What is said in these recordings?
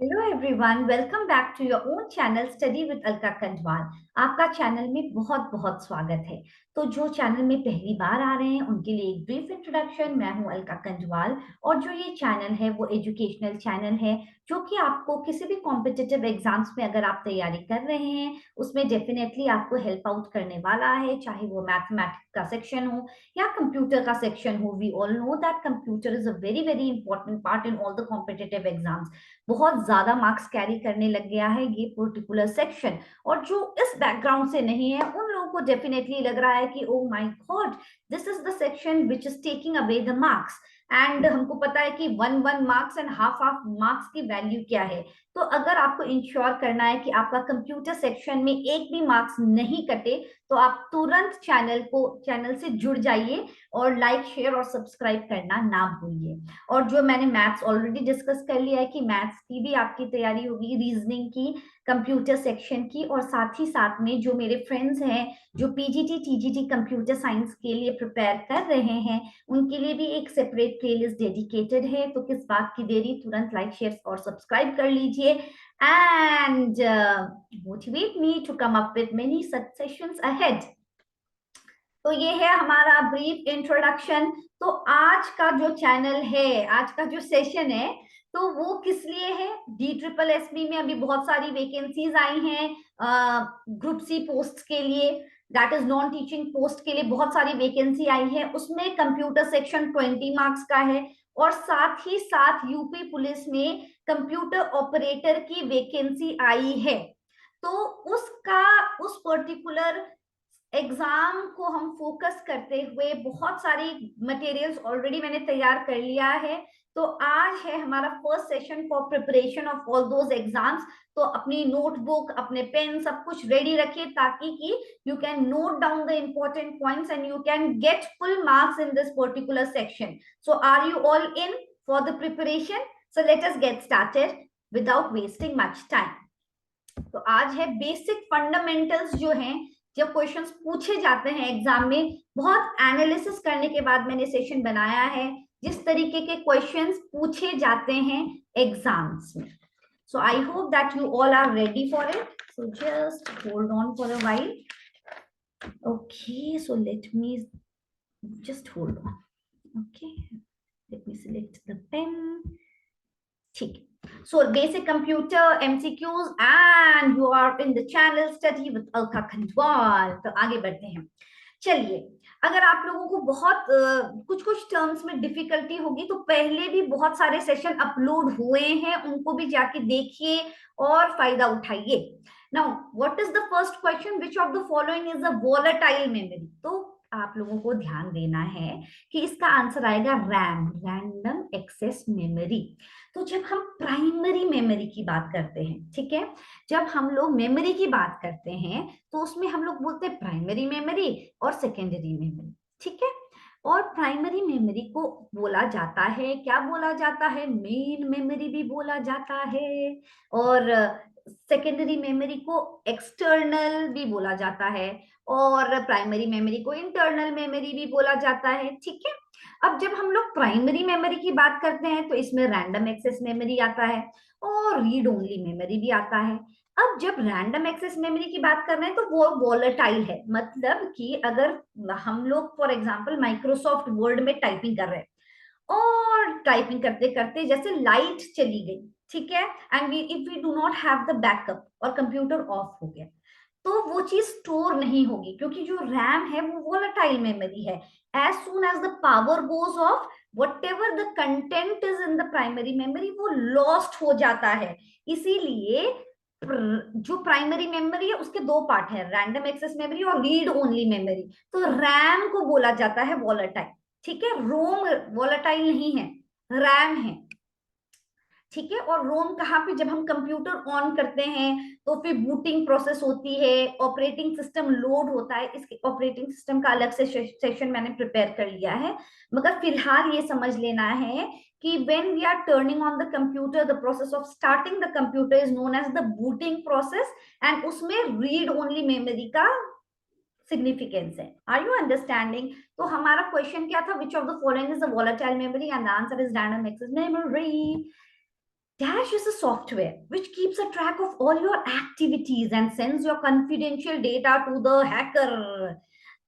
Hello everyone, welcome back to your own channel study with Alka Kandwal. आपका channel में बहुत बहुत स्वागत है। तो जो चैनल में पहली बार आ रहे हैं उनके लिए एक ब्रीफ इंट्रोडक्शन। मैं हूं अलका कंडवाल और जो ये चैनल है वो एजुकेशनल चैनल है जो कि आपको किसी भी कॉम्पिटिटिव एग्जाम्स में अगर आप तैयारी कर रहे हैं उसमें डेफिनेटली आपको हेल्प आउट करने वाला है, चाहे वो मैथमेटिक्स का सेक्शन हो या कंप्यूटर का सेक्शन हो। We all know that computer is a very very important part in all the competitive exams. बहुत ज्यादा मार्क्स कैरी करने लग गया है ये पर्टिकुलर सेक्शन। और जो इस बैकग्राउंड से नहीं है उन लोगों को डेफिनेटली लग रहा है कि oh my God, this is the section which is taking away the marks. And हमको पता है कि one one marks and half half marks की वैल्यू क्या है। तो अगर आपको इंश्योर करना है कि आपका कंप्यूटर सेक्शन में एक भी मार्क्स नहीं कटे तो आप तुरंत चैनल से जुड़ जाइए और लाइक शेयर और सब्सक्राइब करना ना भूलिए। और जो मैंने मैथ्स ऑलरेडी डिस्कस कर लिया है कि मैथ्स की भी आपकी तैयारी होगी, रीजनिंग की, कंप्यूटर सेक्शन की, और साथ ही साथ में जो मेरे फ्रेंड्स हैं जो पीजीटी टीजीटी कंप्यूटर साइंस के लिए प्रिपेयर कर रहे हैं उनके लिए भी एक सेपरेट प्लेलिस्ट डेडिकेटेड है। तो किस बात की देरी, तुरंत लाइक शेयर और सब्सक्राइब कर लीजिए and motivate me to come up with many such sessions ahead. तो ये है हमारा ब्रीफ इंट्रोडक्शन। तो आज का जो चैनल है, आज का जो सेशन है, तो वो किस लिए है? डी ट्रिपल एस बी में अभी बहुत सारी वैकेंसीज आई हैं ग्रुप सी पोस्ट के लिए, that is non teaching post के लिए बहुत सारी वैकेंसी आई है। उसमें कंप्यूटर सेक्शन 20 मार्क्स का है और साथ ही साथ यूपी पुलिस में कंप्यूटर ऑपरेटर की वैकेंसी आई है। तो उसका उस पर्टिकुलर एग्जाम को हम फोकस करते हुए बहुत सारी मटेरियल्स ऑलरेडी मैंने तैयार कर लिया है। तो आज है हमारा first session for preparation of all those exams. तो अपनी नोटबुक, अपने पेन, सब कुछ रेडी रखिए ताकि कि you can note down the important points and you can get full marks in this particular section. So are you all in for the preparation? So let us get started without wasting much time. तो आज है basic fundamentals जो हैं, जब questions पूछे जाते हैं exam में, बहुत एनालिसिस करने के बाद मैंने सेशन बनाया है जिस तरीके के क्वेश्चंस पूछे जाते हैं एग्जाम्स में। So I hope that you all are ready for it. So just hold on for a while. Okay, so let me just hold on. Okay, let me select the pen. ठीक है। So basic computer MCQs and you are in the channel study with Alka Khandwal। तो आगे बढ़ते हैं। चलिए, अगर आप लोगों को बहुत कुछ कुछ टर्म्स में डिफिकल्टी होगी तो पहले भी बहुत सारे सेशन अपलोड हुए हैं, उनको भी जाके देखिए और फायदा उठाइए। Now what is the first question, which of the following is a volatile memory? तो आप लोगों को ध्यान देना है कि इसका आंसर आएगा रैम, रैंडम एक्सेस मेमोरी। तो जब हम प्राइमरी मेमोरी की बात करते हैं, ठीक है, जब हम लोग मेमोरी की बात करते हैं तो उसमें हम लोग बोलते हैं प्राइमरी मेमोरी और सेकेंडरी मेमोरी, ठीक है। और प्राइमरी मेमोरी को बोला जाता है, क्या बोला जाता है? मेन मेमोरी भी बोला जाता है और सेकेंडरी मेमोरी को एक्सटर्नल भी बोला जाता है और प्राइमरी मेमोरी को इंटरनल मेमोरी भी बोला जाता है, ठीक है। अब जब हम लोग प्राइमरी मेमोरी की बात करते हैं तो इसमें रैंडम एक्सेस मेमोरी आता है और रीड ओनली मेमोरी भी आता है। अब जब रैंडम एक्सेस मेमोरी की बात कर रहे हैं तो वो वॉलेटाइल है, मतलब कि अगर हम लोग फॉर एग्जांपल माइक्रोसॉफ्ट वर्ड में टाइपिंग कर रहे हैं और टाइपिंग करते करते जैसे लाइट चली गई, ठीक है, and we if we do not have the backup और कंप्यूटर ऑफ हो गया तो वो चीज स्टोर नहीं होगी क्योंकि जो रैम है वो वोलेटाइल मेमोरी है। As soon as the power goes off, whatever the content is in the primary memory वो लॉस्ट हो जाता है। इसीलिए जो प्राइमरी मेमोरी है उसके दो पार्ट है, रैंडम एक्सेस मेमोरी और रीड ओनली मेमोरी। तो रैम को बोला जाता है वॉलेटाइल, ठीक है। रोम वॉलेटाइल नहीं है, रैम है, ठीक है। और रोम कहाँ पे? जब हम कंप्यूटर ऑन करते हैं तो फिर बूटिंग प्रोसेस होती है, ऑपरेटिंग सिस्टम लोड होता है। इसके ऑपरेटिंग सिस्टम का अलग से सेशन मैंने प्रिपेयर कर लिया है, मगर फिलहाल ये समझ लेना है कि when we are turning on the computer, the process of starting the computer is known as the booting process and उसमें read only memory का सिग्निफिकेंस है। Are you understanding? तो हमारा क्वेश्चन क्या था? Which of the following is the volatile memory and the answer is random access memory. Dash is a software which keeps a track of all your activities and sends your confidential data to the hacker.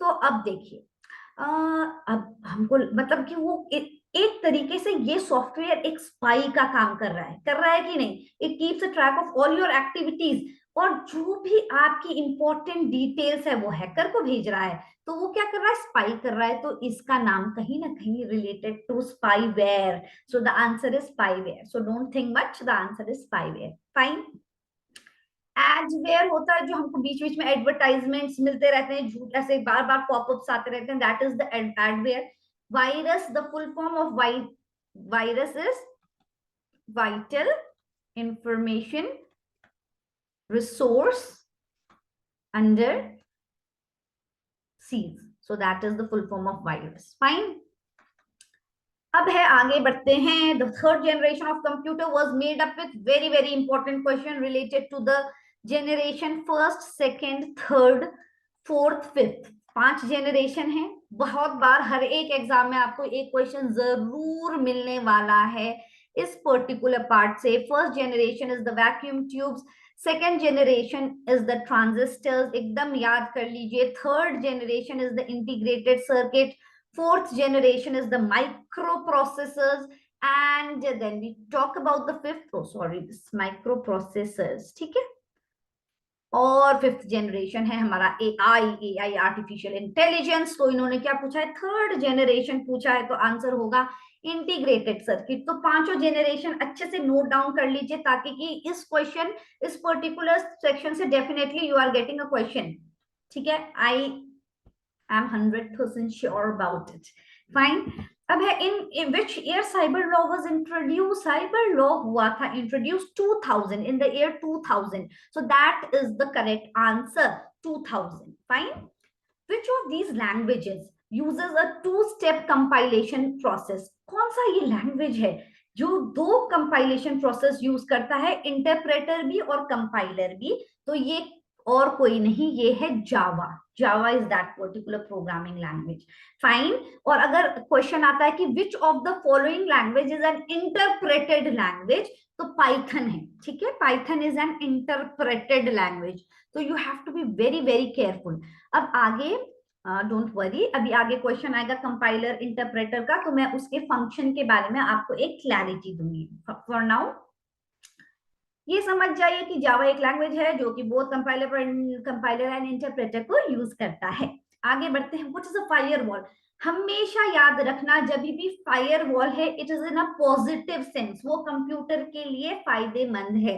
तो अब देखिए, अब हमको मतलब कि वो एक तरीके से ये सॉफ्टवेयर एक स्पाई का काम कर रहा है कि नहीं? It keeps a track of all your activities, और जो भी आपकी इंपॉर्टेंट डिटेल्स है वो हैकर को भेज रहा है, तो वो क्या कर रहा है? स्पाई कर रहा है। तो इसका नाम कहीं ना कहीं related to spyware, so the answer is spyware. So don't think much, the answer is spyware. Fine. Adware होता है जो हमको बीच बीच में एडवर्टाइजमेंट्स मिलते रहते हैं, झूठ ऐसे बार बार पॉपअप्स आते रहते हैं, that is the adware. Virus, the full form of virus is vital information resource under seize, so that is the full form of virus. Fine. अब है, आगे बढ़ते हैं। The third generation of computer was made up with very very important question related to the generation first, second, third, fourth, fifth. 5 generation है। बहुत बार हर एक exam में आपको एक क्वेश्चन जरूर मिलने वाला है इस पर्टिकुलर पार्ट से। First generation is the vacuum tubes, second generation is the transistors, एकदम याद कर लीजिए। Third generation is the integrated circuit, fourth generation is the microprocessors, and then we talk about the fifth, oh sorry, this microprocessors, ठीक है। और fifth generation है हमारा AI artificial intelligence. तो इन्होंने क्या पूछा है? थर्ड जनरेशन पूछा है, तो आंसर होगा इंटीग्रेटेड सर्किट। तो पांचों जनरेशन अच्छे से नोट डाउन कर लीजिए, ताकि कि इस क्वेश्चन, इस पर्टिकुलर सेक्शन से definitely you are getting a question, ठीक है। आई I'm 100% sure about it. Fine. अब है, in which year cyber law was introduced? Cyber law हुआ था introduced 2000, in the year 2000. So that is the correct answer, 2000. Fine. Which of these languages uses a two-step compilation process? कौन सा ये language है जो 2 compilation process use करता है, interpreter भी और कंपाइलर भी? तो ये और कोई नहीं, ये है Java. Java is that particular programming language. Fine. और अगर क्वेश्चन आता है कि which of the following language is an interpreted language, तो पाइथन है, ठीक है। Python is an interpreted language, तो you have to be very very careful. अब आगे, डोंट वरी, अभी आगे क्वेश्चन आएगा कंपाइलर इंटरप्रेटर का, तो मैं उसके फंक्शन के बारे में आपको एक क्लैरिटी दूंगी। फॉर नाउ ये समझ जाइए कि जावा एक लैंग्वेज है जो कि बोथ कंपाइलर एंड इंटरप्रेटर को यूज करता है। आगे बढ़ते हैं। What is a firewall? हमेशा याद रखना, जब भी फायरवॉल है, it is in a positive sense, वो कंप्यूटर के लिए फायदेमंद है।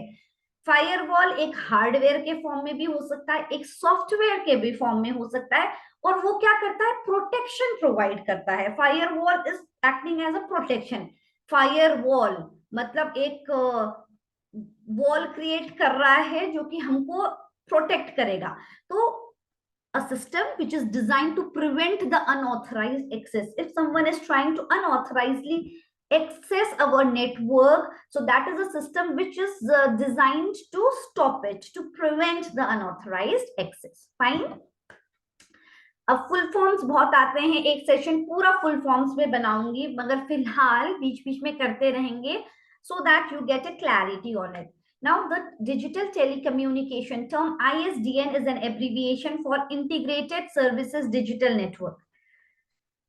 फायरवॉल एक हार्डवेयर के फॉर्म में भी हो सकता है, एक सॉफ्टवेयर के भी फॉर्म में हो सकता है, और वो क्या करता है? प्रोटेक्शन प्रोवाइड करता है। Firewall is acting as a protection. Firewall मतलब एक वॉल क्रिएट कर रहा है जो कि हमको प्रोटेक्ट करेगा। तो a system which is designed to prevent the unauthorized access. If someone is trying to unauthorizedly access our network, so that is a system which is designed to stop it, to prevent the unauthorized access. Fine. अब full forms बहुत आते हैं, एक session पूरा full forms में बनाऊंगी, मगर फिलहाल बीच बीच में करते रहेंगे, so that you get a clarity on it. Now, the digital telecommunication term ISDN is an abbreviation for Integrated Services Digital Network.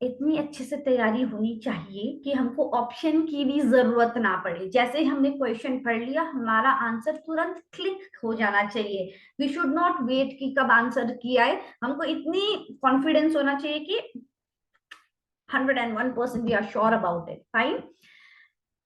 इतनी अच्छे से तैयारी होनी चाहिए कि हमको ऑप्शन की भी जरूरत ना पड़े। जैसे हमने क्वेश्चन पढ़ लिया, हमारा आंसर तुरंत क्लिक हो जाना चाहिए। वी शुड नॉट वेट कि कब आंसर किया है, हमको इतनी कॉन्फिडेंस होना चाहिए कि 101% we are sure about it. Fine.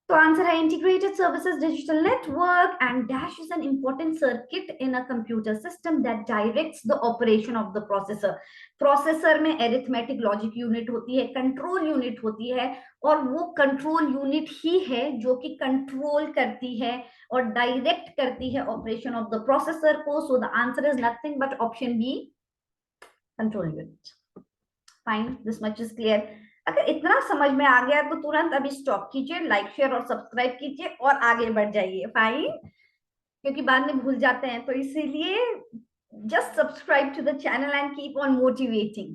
तो आंसर है integrated services digital network, and dash is an important circuit in a computer system that directs the operation of the processor. Processor में एरिथमेटिक लॉजिक यूनिट होती है, control unit होती है, और वो control unit ही है जो कि कंट्रोल करती है और डायरेक्ट करती है ऑपरेशन ऑफ द प्रोसेसर को। So the answer is nothing but option B, control unit. Fine, this much is clear. अगर इतना समझ में आ गया तो तुरंत अभी स्टॉप कीजिए, लाइक शेयर और सब्सक्राइब कीजिए और आगे बढ़ जाइए। फाइन, क्योंकि बाद में भूल जाते हैं, तो इसीलिए just subscribe to the channel and keep on motivating.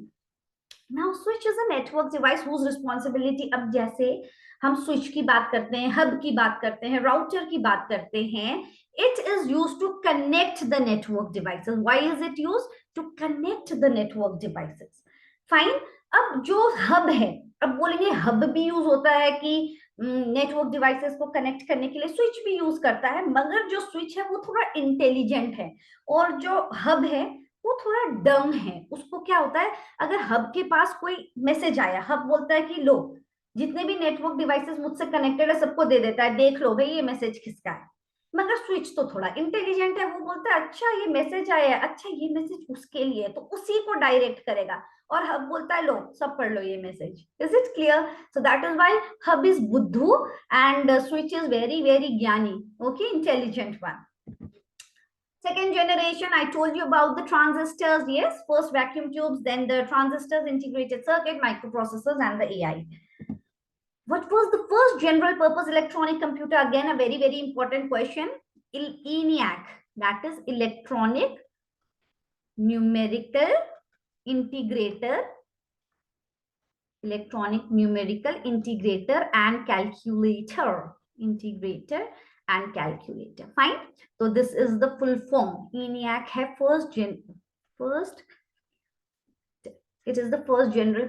Now switch is a network device whose responsibility, अब जैसे हम स्विच की बात करते हैं, हब की बात करते हैं, राउटर की बात करते हैं, it is use to connect the network devices. Why is it use? To connect the network devices. Fine. अब जो हब है, अब बोलेंगे हब भी यूज होता है कि नेटवर्क डिवाइसेस को कनेक्ट करने के लिए, स्विच भी यूज करता है, मगर जो स्विच है वो थोड़ा इंटेलिजेंट है और जो हब है वो थोड़ा डम है. उसको क्या होता है, अगर हब के पास कोई मैसेज आया, हब बोलता है कि लो, जितने भी नेटवर्क डिवाइसेस मुझसे कनेक्टेड है सबको दे देता है, देख लो भाई ये मैसेज किसका है. मगर स्विच तो थोड़ा इंटेलिजेंट है, वो बोलता है अच्छा ये मैसेज आया है, अच्छा ये मैसेज उसके लिए है, तो उसी को डायरेक्ट करेगा. और हब बोलता है लो सब पढ़ लो ये message. Is it clear? So that is why hub is बुद्धू and switch is very very ज्ञानी. Okay, intelligent one. Second generation, I told you about the transistors. Yes, first vacuum tubes, then the transistors, integrated circuit, microprocessors, and the AI. What was the first general purpose electronic computer? Again, a very, very important question. ENIAC, that is electronic numerical integrator, electronic numerical integrator and calculator. Integrator and calculator. Fine. So this is the full form. ENIAC है first. It is the first general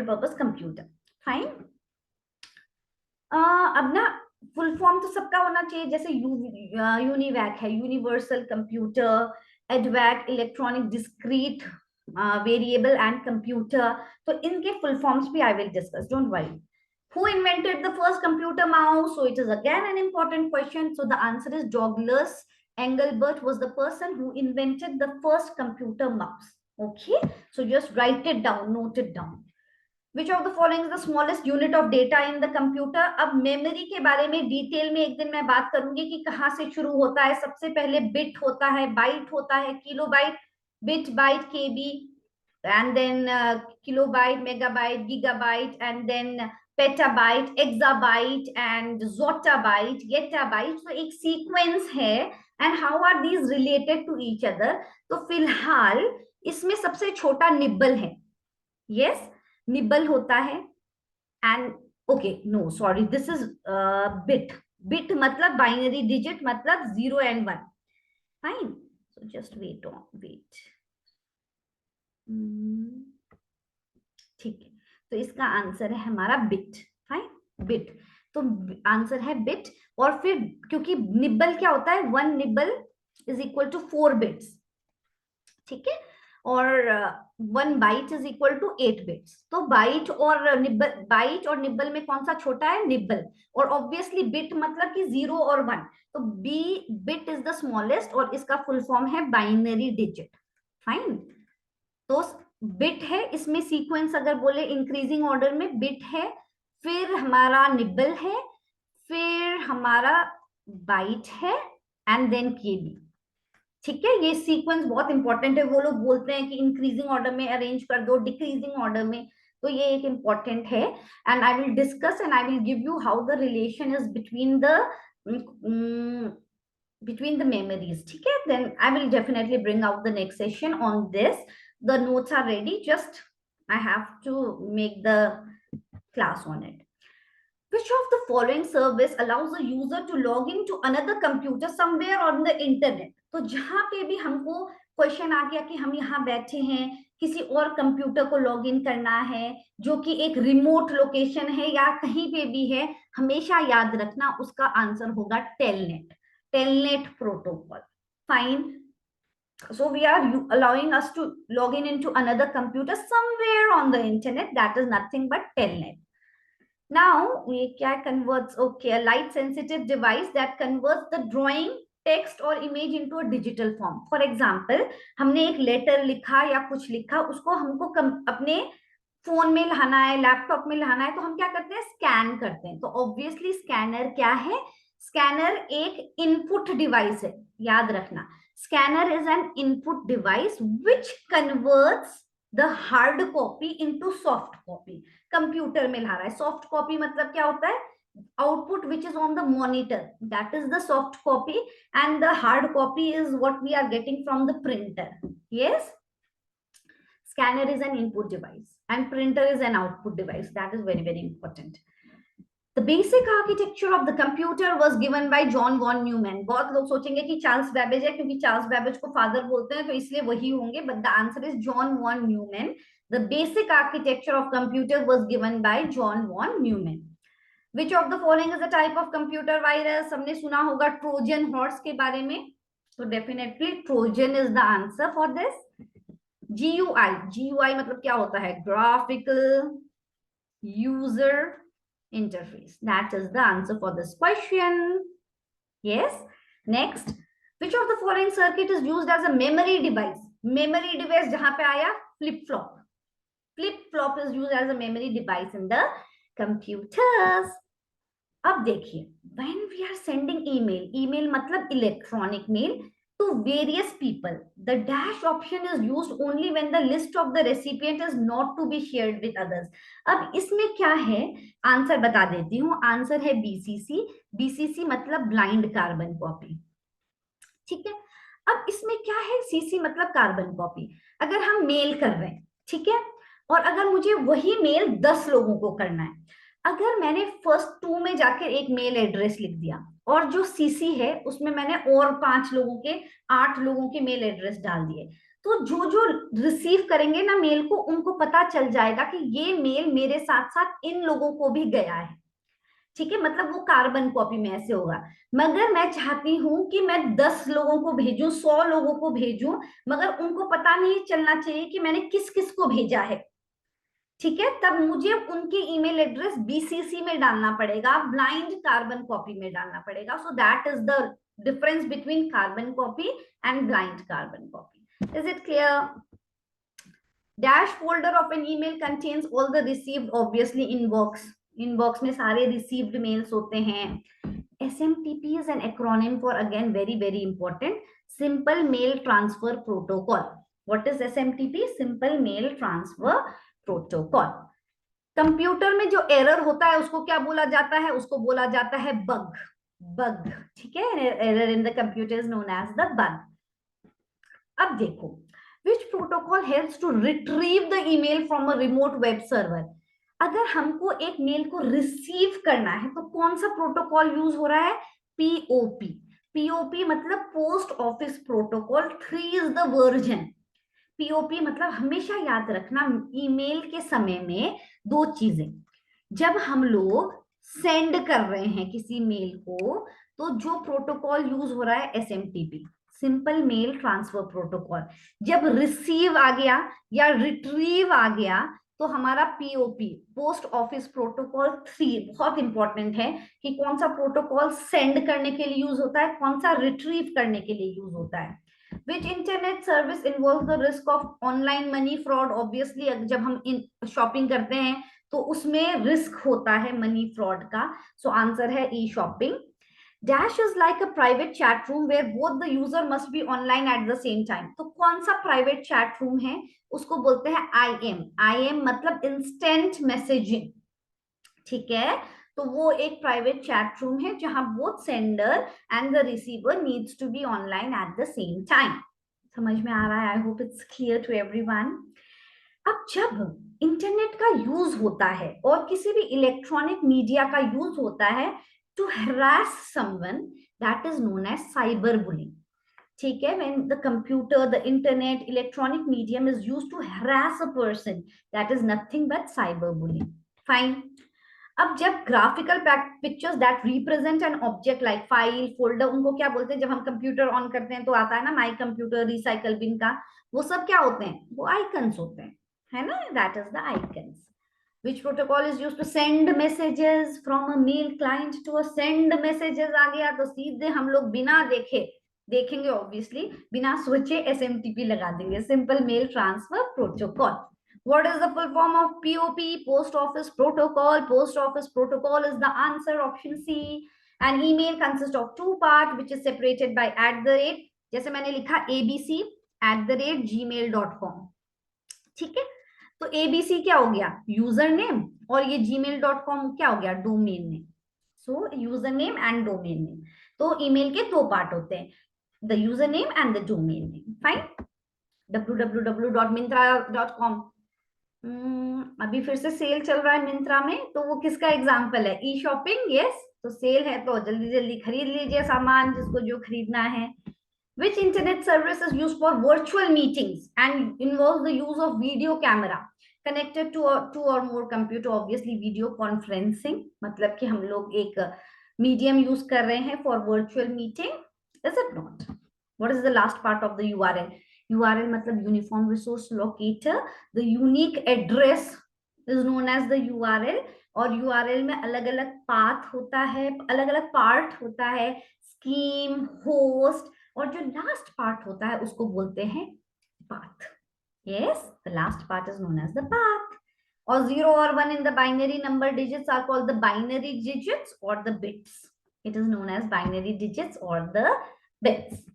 purpose computer. Fine. अब ना full form तो सबका होना चाहिए, जैसे UNIVAC है, universal computer, एडवैक electronic discrete variable and computer. तो इनके फुल फॉर्म्स भी I will discuss, don't worry. Who invented the first computer mouse? So it is again an important question. So the answer is Douglas Engelbart was the person who invented the first computer mouse. Okay, so just write it down, note it down. Which of the following is the smallest unit of data in the computer? अब memory के बारे में detail में एक दिन मैं बात करूंगी कि कहाँ से शुरू होता है. सबसे पहले बिट होता है, बाइट होता है, kilobyte, bit, byte, KB, and then kilobyte, megabyte, gigabyte, and then petabyte, exabyte, and zotabyte, yettabyte. So एक सीक्वेंस है. and how are these related to each other? तो फिलहाल इसमें सबसे छोटा निब्बल है. yes, निब्बल होता है. And okay, no sorry, this is bit. Bit मतलब बाइनरी डिजिट, मतलब 0 and 1. Fine. So just wait on, wait. ठीक है, तो इसका आंसर है हमारा बिट. Fine, bit. तो आंसर है बिट. और फिर क्योंकि निब्बल क्या होता है, 1 nibble is equal to 4 bits. ठीक है, और 1 byte is equal to 8 bits. तो बाइट और निब्बल में कौन सा छोटा है? निब्बल. और ऑब्वियसली बिट मतलब कि 0 और 1, तो B bit is the smallest और इसका फुल फॉर्म है बाइनरी डिजिट. फाइन. तो बिट है, इसमें सीक्वेंस अगर बोले इंक्रीजिंग ऑर्डर में बिट है, फिर हमारा निब्बल है, फिर हमारा बाइट है, एंड देन केबी. ठीक है, ये सीक्वेंस बहुत इंपॉर्टेंट है. वो लोग बोलते हैं कि इंक्रीजिंग ऑर्डर में अरेंज कर दो, डिक्रीजिंग ऑर्डर में, तो ये एक इंपॉर्टेंट है. And I will discuss and I will give you how the relation is between the memories. ठीक है, then I will definitely bring out the next session on this. The notes are ready, just I have to make the class on it. Which of the following service allows the user to log into another computer somewhere on the internet? तो जहां पे भी हमको question आ गया कि हम यहाँ बैठे हैं, किसी और कंप्यूटर को लॉग इन करना है जो कि एक रिमोट लोकेशन है या कहीं पे भी है, हमेशा याद रखना उसका आंसर होगा telnet. Telnet protocol. Fine. So we are allowing us to log in into another computer somewhere on the internet. That is nothing but telnet. Now we can converts, okay, a light sensitive device that converts the drawing, text और image into a digital form. For example, हमने एक letter लिखा या कुछ लिखा, उसको हमको अपने फोन में लाना है, लैपटॉप में लाना है, तो हम क्या करते हैं? स्कैन करते हैं. तो ऑब्वियसली स्कैनर क्या है? स्कैनर एक इनपुट डिवाइस है, याद रखना. Scanner is an input device which converts the hard copy into soft copy. Computer में ला रहा है. सॉफ्ट कॉपी मतलब क्या होता है? Output which is on the monitor, that is the soft copy, and the hard copy is what we are getting from the printer. Yes, Scanner is an input device and printer is an output device. That is very, very important. The basic architecture of the computer was given by John von Neumann. बहुत लोग सोचेंगे कि Charles Babbage है, क्योंकि Charles Babbage को father बोलते हैं तो इसलिए वही होंगे, but the answer is John von Neumann. The basic architecture of computer was given by John von Neumann. Which of the following is a type of computer virus? हमने सुना होगा ट्रोजन हॉर्स के बारे में, so definitely Trojan is the answer for this. GUI मतलब क्या होता है? Graphical User Interface. That is the answer for this question. Yes. Next, which of the following circuit is used as a memory device? Memory device जहां पे आया flip flop. Flip flop is used as a memory device in the computers. अब देखिए, when we are sending email मतलब electronic mail to various people, the dash option is used only when the list of the recipient is not to be shared with others. अब इसमें क्या है, answer बता देती हूँ. आंसर है BCC. BCC मतलब ब्लाइंड कार्बन कॉपी. ठीक है. अब इसमें क्या है, CC मतलब कार्बन कॉपी. अगर हम मेल कर रहे हैं, ठीक है, और अगर मुझे वही मेल 10 लोगों को करना है, अगर मैंने फर्स्ट 2 में जाकर एक मेल एड्रेस लिख दिया और जो सीसी है उसमें मैंने और 5 लोगों के 8 लोगों के मेल एड्रेस डाल दिए, तो जो जो रिसीव करेंगे ना मेल को, उनको पता चल जाएगा कि ये मेल मेरे साथ साथ इन लोगों को भी गया है. ठीक है, मतलब वो कार्बन कॉपी में ऐसे होगा. मगर मैं चाहती हूं कि मैं 10 लोगों को भेजूं, 100 लोगों को भेजूं, मगर उनको पता नहीं चलना चाहिए कि मैंने किस किस को भेजा है. ठीक है, तब मुझे उनकी ईमेल एड्रेस बीसीसी में डालना पड़ेगा, ब्लाइंड कार्बन कॉपी में डालना पड़ेगा. So that is the difference between carbon copy and blind carbon copy. Is it clear? Dash folder of an email contains all the received, obviously inbox. Inbox में सारे received mails होते हैं. SMTP is an acronym for, again, very very important, Simple Mail Transfer Protocol. What is SMTP? Simple Mail Transfer Protocol. Computer में जो error होता है उसको क्या बोला जाता है? उसको बोला जाता है बग. बग, ठीक है. Error in the computer is known as the bug. अब देखो, which protocol helps to retrieve the email from a remote web server? अगर हमको एक मेल को रिसीव करना है तो कौन सा प्रोटोकॉल यूज हो रहा है? POP. POP मतलब post office protocol. 3 is the version. POP मतलब हमेशा याद रखना, ईमेल के समय में 2 चीजें. जब हम लोग सेंड कर रहे हैं किसी मेल को, तो जो प्रोटोकॉल यूज हो रहा है SMTP, simple mail transfer protocol. जब रिसीव आ गया या रिट्रीव आ गया तो हमारा POP, पोस्ट ऑफिस प्रोटोकॉल 3. बहुत इंपॉर्टेंट है कि कौन सा प्रोटोकॉल सेंड करने के लिए यूज होता है, कौन सा रिट्रीव करने के लिए यूज होता है. Which internet service involves the risk of online money fraud? Obviously, जब हम शॉपिंग करते हैं तो उसमें रिस्क होता है मनी फ्रॉड का. सो आंसर है e-shopping. Dash is like a private chat room where both the user must be online at the same time. तो कौन सा प्राइवेट चैट रूम है? उसको बोलते हैं IM. IM मतलब इंस्टेंट मैसेजिंग. ठीक है, तो वो एक प्राइवेट चैट रूम है जहां both sender and the receiver needs to be online at the same time. समझ में आ रहा है? I hope it's clear to everyone. अब जब इंटरनेट का यूज होता है और किसी भी इलेक्ट्रॉनिक मीडिया का यूज होता है to harass someone, that is known as cyber bullying. ठीक है, when the computer, the internet, electronic medium is used to harass a person, that is nothing but cyberbullying. Fine. अब जब graphical pictures that represent an object like file, folder, उनको क्या बोलते हैं? जब हम कंप्यूटर ऑन करते हैं तो आता है ना माई कंप्यूटर, रिसाइकल बिन का, वो सब क्या होते हैं? वो आइकन्स होते हैं, है ना. That is the icons. Which protocol is used to send messages from a mail client to a send messages? आ गया तो सीधे हम लोग बिना देखेंगे ऑब्वियसली, बिना सोचे SMTP लगा देंगे, simple mail transfer protocol. What is the full form of POP? Post Office Protocol. Post Office Protocol is the answer, option C. An email consists of 2 parts which is separated by @ जैसे मैंने लिखा ABC @gmail.com. ठीक है, तो ABC क्या हो गया? User name, और ये gmail.com क्या हो गया? Domain name. So user name and domain name. तो ईमेल के 2 पार्ट होते हैं, the user name and the domain name. Fine. www.myntra.com। अभी फिर से सेल चल रहा है मिंत्रा में, तो वो किसका एग्जाम्पल है? ई शॉपिंग। यस, तो सेल है तो जल्दी जल्दी खरीद लीजिए सामान जिसको जो खरीदना है। Which internet service is used for virtual meetings and involves the use of video camera connected to two or more computer? Obviously video conferencing, मतलब कि हम लोग एक मीडियम यूज कर रहे हैं for virtual meeting, is it not? What is the last part of the URL? URL मतलब uniform resource locator. The unique address is known as the URL, और URL में अलग अलग पाथ होता है, अलग अलग पार्ट होता है, स्कीम, होस्ट, और जो लास्ट पार्ट होता है उसको बोलते हैं path. Yes, the last part is known as the path. और 0 और 1 in the binary number digits are called the binary digits और the bits. It is known as binary digits और द बिट्स।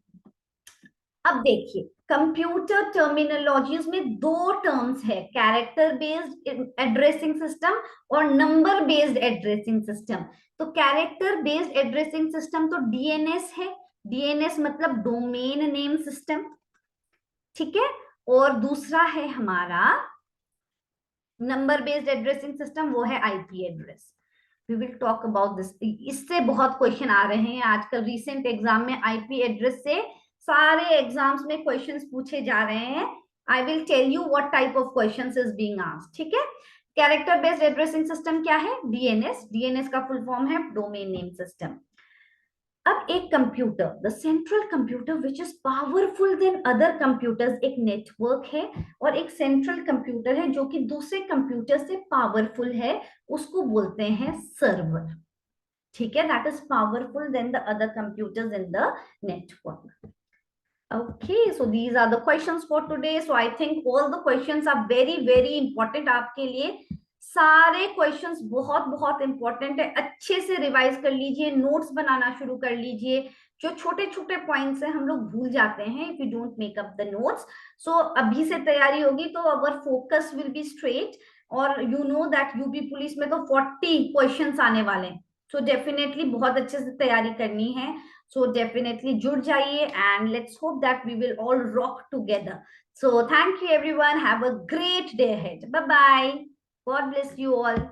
अब देखिए, कंप्यूटर टर्मिनोलॉजीज में दो terms है, character based addressing system और नंबर बेस्ड एड्रेसिंग सिस्टम। तो character based addressing system तो डीएनएस है, डीएनएस मतलब डोमेन नेम सिस्टम, ठीक है। और दूसरा है हमारा नंबर बेस्ड एड्रेसिंग सिस्टम, वो है IP address. We will talk about this. इससे बहुत क्वेश्चन आ रहे हैं आजकल, रिसेंट एग्जाम में आईपी एड्रेस से सारे एग्जाम्स में क्वेश्चंस पूछे जा रहे हैं। I will tell you what type of questions is being asked, ठीक है। कैरेक्टर बेस्ड एड्रेसिंग सिस्टम क्या है? डीएनएस। डीएनएस का फुल फॉर्म है डोमेन नेम सिस्टम। अब एक computer, the central computer which is powerful then other computers, एक network है और एक सेंट्रल कंप्यूटर है जो कि दूसरे कंप्यूटर से पावरफुल है, उसको बोलते हैं सर्वर, ठीक है। That is powerful then the other computers in the network. Okay, so these are the questions for today. So I think all the questions are very very important आपके लिए। सारे क्वेश्चंस बहुत बहुत इंपॉर्टेंट है, अच्छे से रिवाइज कर लीजिए, नोट्स बनाना शुरू कर लीजिए। जो छोटे छोटे पॉइंट्स हैं हम लोग भूल जाते हैं if you don't make up the notes. So अभी से तैयारी होगी तो our focus will be straight. और you know that UP police में तो 40 क्वेश्चंस आने वाले हैं, सो डेफिनेटली बहुत अच्छे से तैयारी करनी है। सो डेफिनेटली जुड़ जाइए and let's hope that we will all rock together. So thank you everyone, have a great day ahead, bye bye, God bless you all.